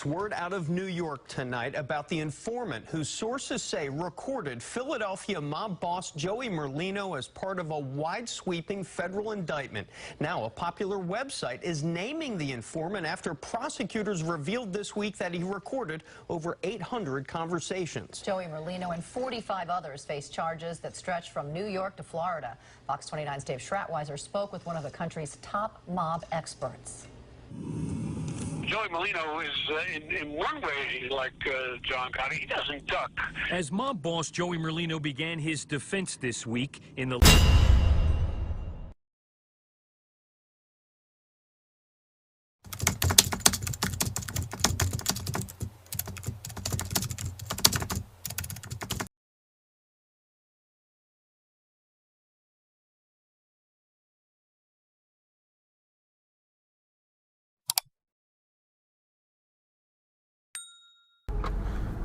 Word out of New York tonight about the informant whose sources say recorded Philadelphia mob boss Joey Merlino as part of a wide-sweeping federal indictment. Now, a popular website is naming the informant after prosecutors revealed this week that he recorded over 800 conversations. Joey Merlino and 45 others face charges that stretch from New York to Florida. Fox 29's Dave Schratweiser spoke with one of the country's top mob experts. Joey Merlino is, in one way, like John Gotti. He doesn't duck. As mob boss Joey Merlino began his defense this week in the...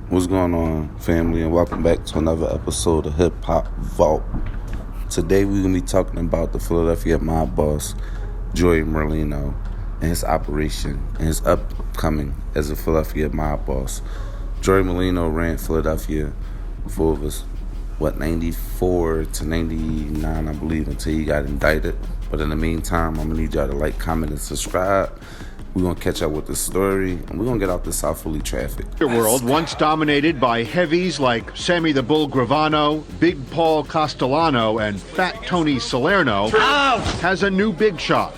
What's going on, family, and welcome back to another episode of Hip Hop Vault. Today we're going to be talking about the Philadelphia mob boss, Joey Merlino, and his operation and his upcoming as a Philadelphia mob boss. Joey Merlino ran Philadelphia for 94 to 99, I believe, until he got indicted. But in the meantime, I'm going to need y'all to like, comment, and subscribe. We're going to catch up with the story, and we're going to get out the South Philly traffic. The world, once dominated by heavies like Sammy the Bull Gravano, Big Paul Castellano, and Fat Tony Salerno, has a new big shot,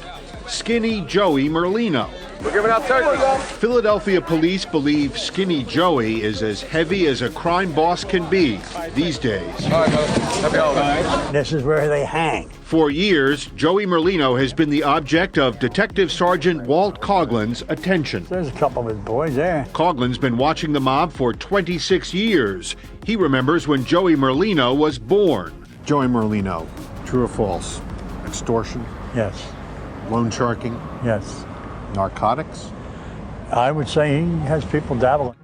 Skinny Joey Merlino. We're giving out turkeys. Philadelphia police believe Skinny Joey is as heavy as a crime boss can be these days. This is where they hang. For years, Joey Merlino has been the object of Detective Sergeant Walt Coughlin's attention. There's a couple of his boys there. Coughlin's been watching the mob for 26 years. He remembers when Joey Merlino was born. Joey Merlino, true or false? Extortion, Yes, loan sharking, yes. narcotics? I would say he has people dabbling.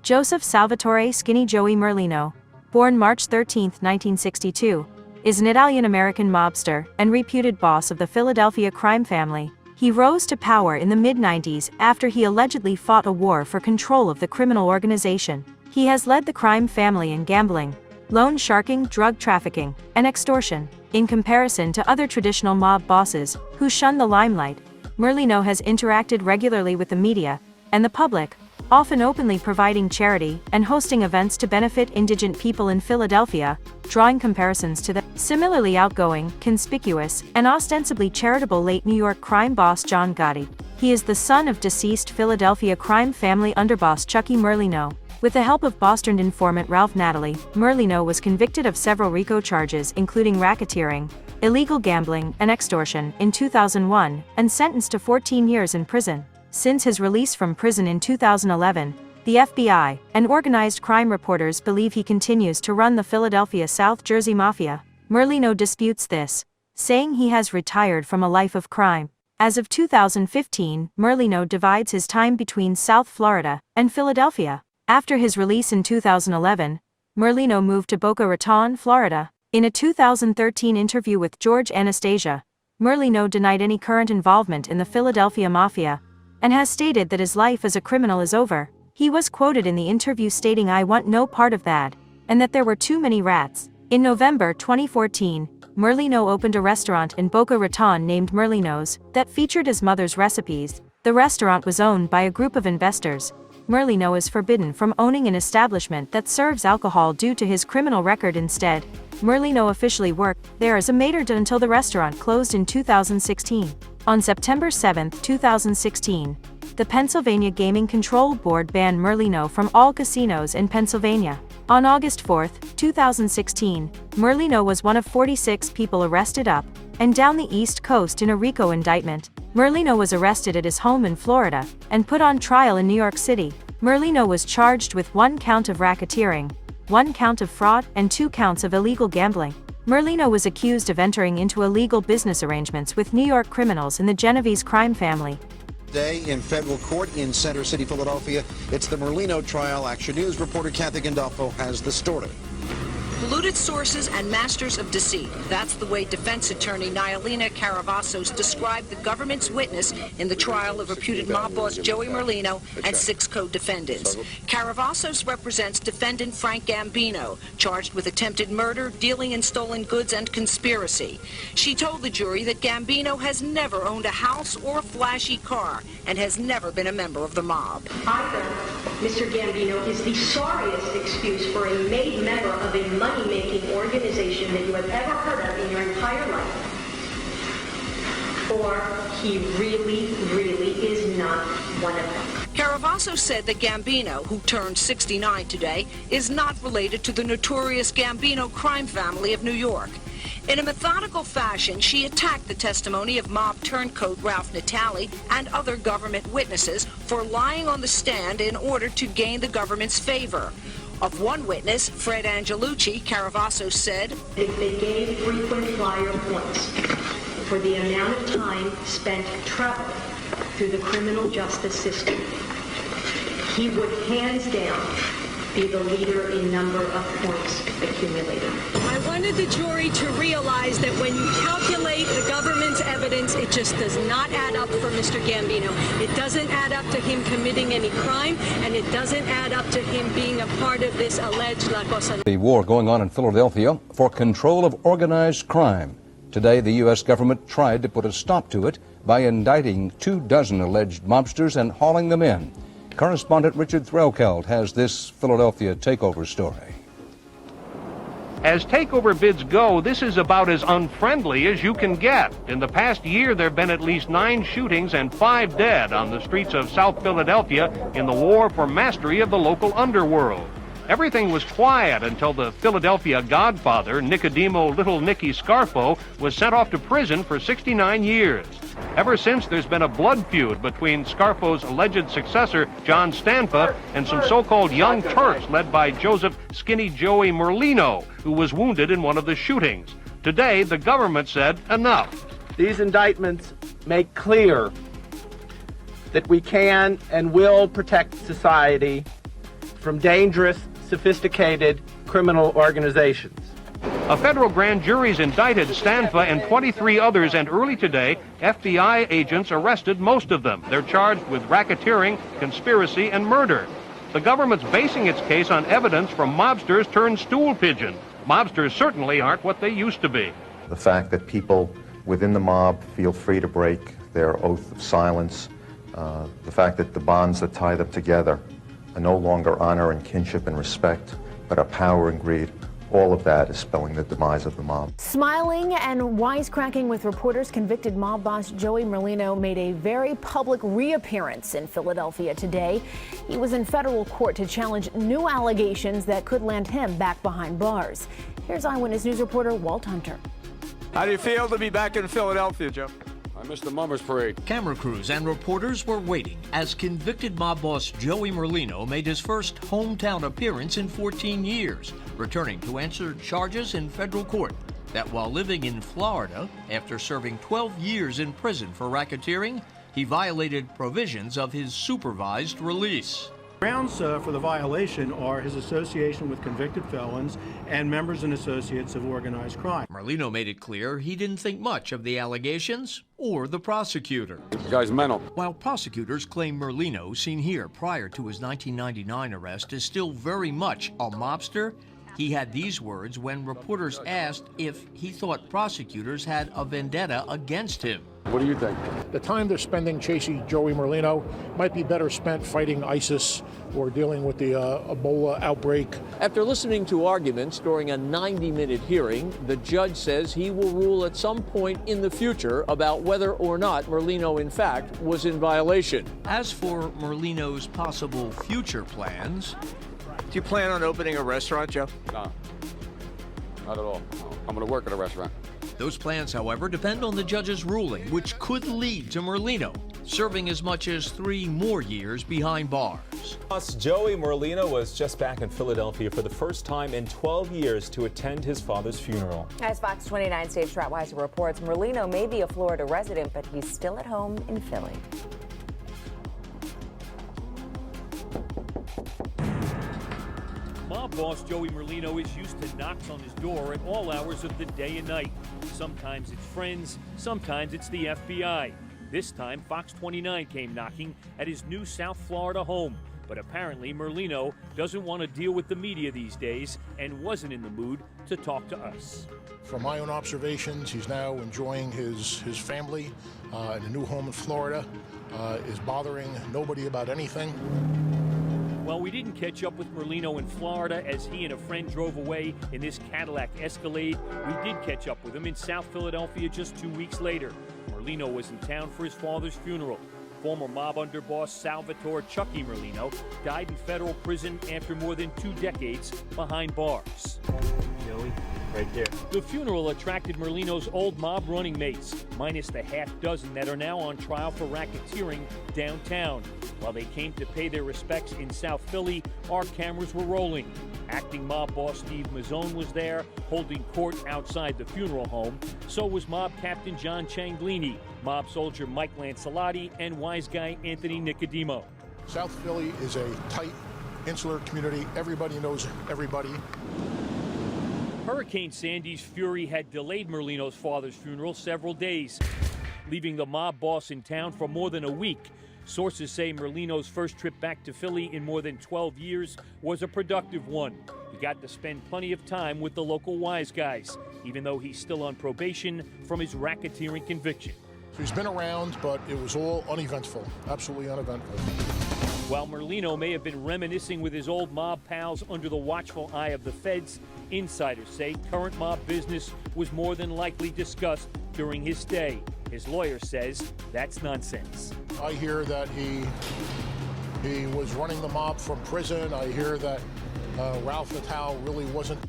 Joseph Salvatore Skinny Joey Merlino, born March 13, 1962, is an Italian-American mobster and reputed boss of the Philadelphia crime family. He rose to power in the mid-90s after he allegedly fought a war for control of the criminal organization. He has led the crime family in gambling, loan sharking, drug trafficking, and extortion. In comparison to other traditional mob bosses who shun the limelight, Merlino has interacted regularly with the media and the public, often openly providing charity and hosting events to benefit indigent people in Philadelphia, drawing comparisons to the similarly outgoing, conspicuous, and ostensibly charitable late New York crime boss John Gotti. He is the son of deceased Philadelphia crime family underboss Chuckie Merlino. With the help of Boston informant Ralph Natalie, Merlino was convicted of several RICO charges including racketeering, illegal gambling, and extortion in 2001, and sentenced to 14 years in prison. Since his release from prison in 2011, the FBI and organized crime reporters believe he continues to run the Philadelphia South Jersey Mafia. Merlino disputes this, saying he has retired from a life of crime. As of 2015, Merlino divides his time between South Florida and Philadelphia. After his release in 2011, Merlino moved to Boca Raton, Florida. In a 2013 interview with George Anastasia, Merlino denied any current involvement in the Philadelphia Mafia, and has stated that his life as a criminal is over. He was quoted in the interview stating, "I want no part of that," and that there were too many rats. In November 2014, Merlino opened a restaurant in Boca Raton named Merlino's that featured his mother's recipes. The restaurant was owned by a group of investors. Merlino is forbidden from owning an establishment that serves alcohol due to his criminal record. Instead, Merlino officially worked there as a maitre d' until the restaurant closed in 2016. On September 7, 2016, the Pennsylvania Gaming Control Board banned Merlino from all casinos in Pennsylvania. On August 4, 2016, Merlino was one of 46 people arrested up and down the East Coast in a RICO indictment. Merlino was arrested at his home in Florida and put on trial in New York City. Merlino was charged with 1 count of racketeering, 1 count of fraud, and 2 counts of illegal gambling. Merlino was accused of entering into illegal business arrangements with New York criminals in the Genovese crime family. Today in federal court in Center City, Philadelphia, it's the Merlino trial. Action News reporter Kathy Gandolfo has the story. Polluted sources and masters of deceit. That's the way defense attorney Nyalina Caravasos described the government's witness in the trial of reputed mob boss Joey Merlino and 6 co-defendants. Caravasos represents defendant Frank Gambino, charged with attempted murder, dealing in stolen goods, and conspiracy. She told the jury that Gambino has never owned a house or a flashy car and has never been a member of the mob. I found Mr. Gambino is the sorriest excuse for a made member of a money-making organization that you have ever heard of in your entire life. Or he really, really is not one of them. Caravasso said that Gambino, who turned 69 today, is not related to the notorious Gambino crime family of New York. In a methodical fashion, she attacked the testimony of mob turncoat Ralph Natale and other government witnesses for lying on the stand in order to gain the government's favor. Of one witness, Fred Angelucci, Caravasso said, if they gave frequent flyer points for the amount of time spent traveling through the criminal justice system, he would hands down be the leader in number of points accumulated. I wanted the jury to realize that when you calculate the government's evidence, it just does not add up for Mr. Gambino. It doesn't add up to him committing any crime, and it doesn't add up to him being a part of this alleged La Cosa. The war going on in Philadelphia for control of organized crime. Today, the U.S. government tried to put a stop to it by indicting 24 alleged mobsters and hauling them in. Correspondent Richard Threlkeld has this Philadelphia takeover story. As takeover bids go, this is about as unfriendly as you can get. In the past year, there have been at least 9 shootings and 5 dead on the streets of South Philadelphia in the war for mastery of the local underworld. Everything was quiet until the Philadelphia godfather, Nicodemo Little Nicky Scarfo, was sent off to prison for 69 years. Ever since, there's been a blood feud between Scarfo's alleged successor, John Stanfa, and some so-called young Turks led by Joseph Skinny Joey Merlino, who was wounded in one of the shootings. Today, the government said enough. These indictments make clear that we can and will protect society from dangerous, sophisticated criminal organizations. A federal grand jury's indicted Stanfa and 23 others, and early today, FBI agents arrested most of them. They're charged with racketeering, conspiracy, and murder. The government's basing its case on evidence from mobsters turned stool pigeon. Mobsters certainly aren't what they used to be. The fact that people within the mob feel free to break their oath of silence, the fact that the bonds that tie them together are no longer honor and kinship and respect, but are power and greed. All of that is spelling the demise of the mob. Smiling and wisecracking with reporters, convicted mob boss Joey Merlino made a very public reappearance in Philadelphia today. He was in federal court to challenge new allegations that could land him back behind bars. Here's Eyewitness News reporter Walt Hunter. How do you feel to be back in Philadelphia, Joe? I missed the Mummers Parade. Camera crews and reporters were waiting as convicted mob boss Joey Merlino made his first hometown appearance in 14 years, returning to answer charges in federal court that while living in Florida, after serving 12 years in prison for racketeering, he violated provisions of his supervised release. Grounds for the violation are his association with convicted felons and members and associates of organized crime. Merlino made it clear he didn't think much of the allegations or the prosecutor. The guy's mental. While prosecutors claim Merlino, seen here prior to his 1999 arrest, is still very much a mobster, he had these words when reporters asked if he thought prosecutors had a vendetta against him. What do you think? The time they're spending chasing Joey Merlino might be better spent fighting ISIS or dealing with the Ebola outbreak. After listening to arguments during a 90-minute hearing, the judge says he will rule at some point in the future about whether or not Merlino, in fact, was in violation. As for Merlino's possible future plans... Do you plan on opening a restaurant, Joe? No, not at all. No. I'm going to work at a restaurant. Those plans, however, depend on the judge's ruling, which could lead to Merlino serving as much as 3 more years behind bars. Joey Merlino was just back in Philadelphia for the first time in 12 years to attend his father's funeral. As Fox 29's Dave Stratweiser reports, Merlino may be a Florida resident, but he's still at home in Philly. mob boss Joey Merlino is used to knocks on his door at all hours of the day and night. Sometimes it's friends, sometimes it's the FBI. This time, Fox 29 came knocking at his new South Florida home. But apparently, Merlino doesn't want to deal with the media these days and wasn't in the mood to talk to us. From my own observations, he's now enjoying his family in a new home in Florida, is bothering nobody about anything. Well, we didn't catch up with Merlino in Florida as he and a friend drove away in this Cadillac Escalade. We did catch up with him in South Philadelphia just 2 weeks later. Merlino was in town for his father's funeral. Former mob underboss Salvatore Chuckie Merlino died in federal prison after more than 2 decades behind bars. Joey, right there. The funeral attracted Merlino's old mob running mates, minus the half dozen that are now on trial for racketeering downtown. While they came to pay their respects in South Philly, our cameras were rolling. Acting mob boss Steve Mazzone was there, holding court outside the funeral home. So was mob captain John Changlini, mob soldier Mike Lancelotti, and wise guy Anthony Nicodemo. South Philly is a tight, insular community. Everybody knows everybody. Hurricane Sandy's fury had delayed Merlino's father's funeral several days, leaving the mob boss in town for more than a week. Sources say Merlino's first trip back to Philly in more than 12 years was a productive one. He got to spend plenty of time with the local wise guys, even though he's still on probation from his racketeering conviction. So he's been around, but it was all uneventful, absolutely uneventful. While Merlino may have been reminiscing with his old mob pals under the watchful eye of the feds, insiders say current mob business was more than likely discussed during his stay. His lawyer says that's nonsense. I hear that he was running the mob from prison. I hear that Ralph Natal really wasn't.